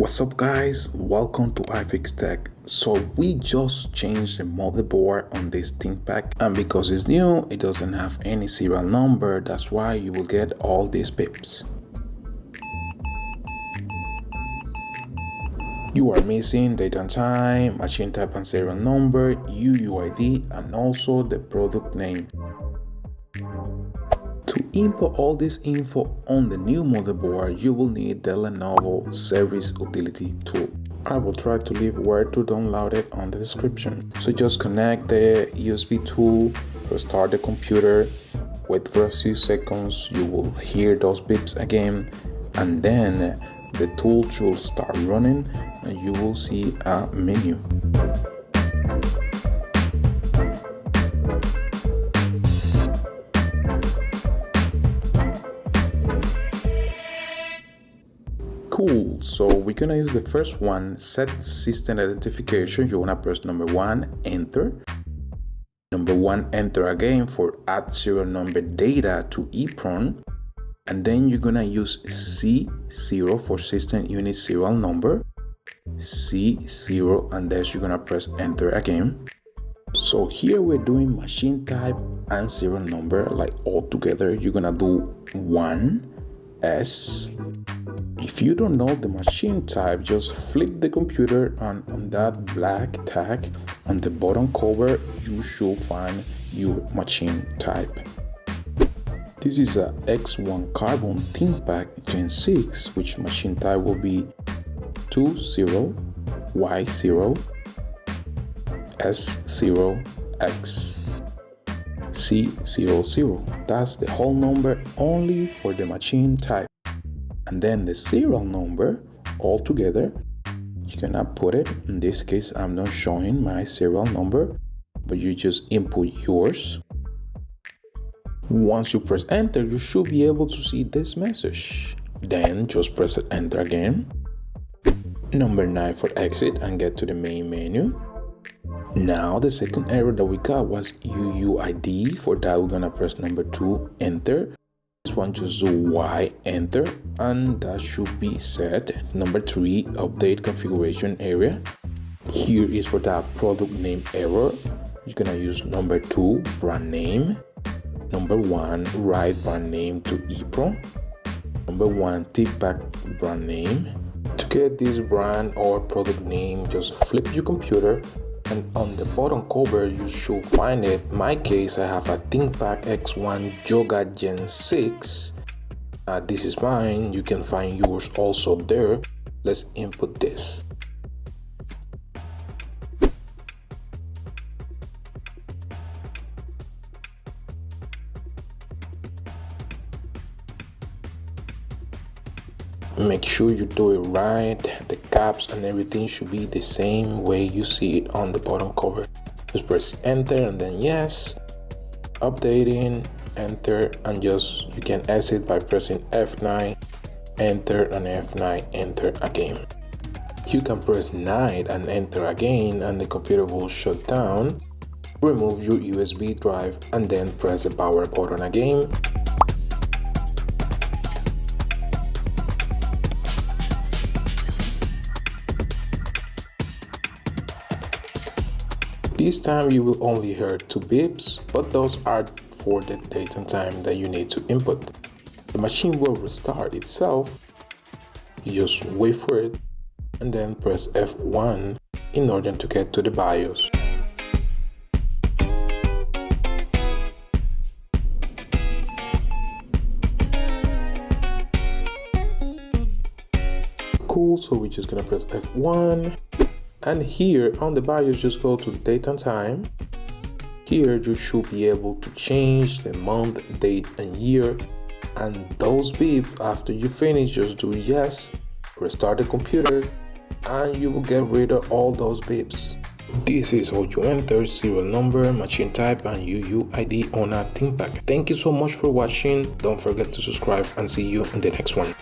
What's up guys, welcome to iFix Tech. So we just changed the motherboard on this ThinkPad, and because it's new it doesn't have any serial number. That's why you will get all these pips. You are missing date and time, machine type and serial number, UUID, and also the product name. To input all this info on the new motherboard, you will need the Lenovo Service Utility tool. I will try to leave where to download it on the description. So just connect the USB tool, restart the computer, wait for a few seconds, you will hear those beeps again, and then the tool should start running and you will see a menu. Cool, so we're gonna use the first one, set system identification. You wanna press number 1, enter. Number 1, enter again for add serial number data to EEPROM. And then you're gonna use C0 for system unit serial number. C0, and then you're gonna press enter again. So here we're doing machine type and serial number like all together. You're gonna do 1S. If you don't know the machine type, just flip the computer and on that black tag on the bottom cover, you should find your machine type. This is a X1 Carbon ThinkPad Gen 6, which machine type will be 20Y0 S0X C00. That's the whole number only for the machine type. And then the serial number all together, you're gonna put it. In this case, I'm not showing my serial number, but you just input yours. Once you press enter, you should be able to see this message. Then just press enter again. Number 9 for exit and get to the main menu. Now the second error that we got was UUID. For that, we're gonna press number 2, enter. This one just do Y, enter, and that should be set. Number 3, update configuration area. Here is for that product name error. You're gonna use number 2, brand name. Number 1, write brand name to EEPROM. Number 1, ThinkPad brand name. To get this brand or product name, just flip your computer, and on the bottom cover you should find it. In my case, I have a ThinkPad X1 Yoga Gen 6. This is mine. You can find yours also there. Let's input this. Make sure you do it right. The caps and everything should be the same way you see it on the bottom cover. Just press enter and then yes, updating, enter, and just you can exit by pressing F9, enter, and F9, enter again. You can press 9 and enter again and the computer will shut down. Remove your USB drive and then press the power button again. This time you will only hear 2 beeps, but those are for the date and time that you need to input. The machine will restart itself. You just wait for it and then press F1 in order to get to the BIOS. Cool, so we're just gonna press F1. And here on the BIOS, just go to date and time. Here you should be able to change the month, date, and year. And those beeps, after you finish, just do yes, restart the computer, and you will get rid of all those beeps. This is how you enter serial number, machine type, and UUID on a ThinkPad. Thank you so much for watching. Don't forget to subscribe and see you in the next one.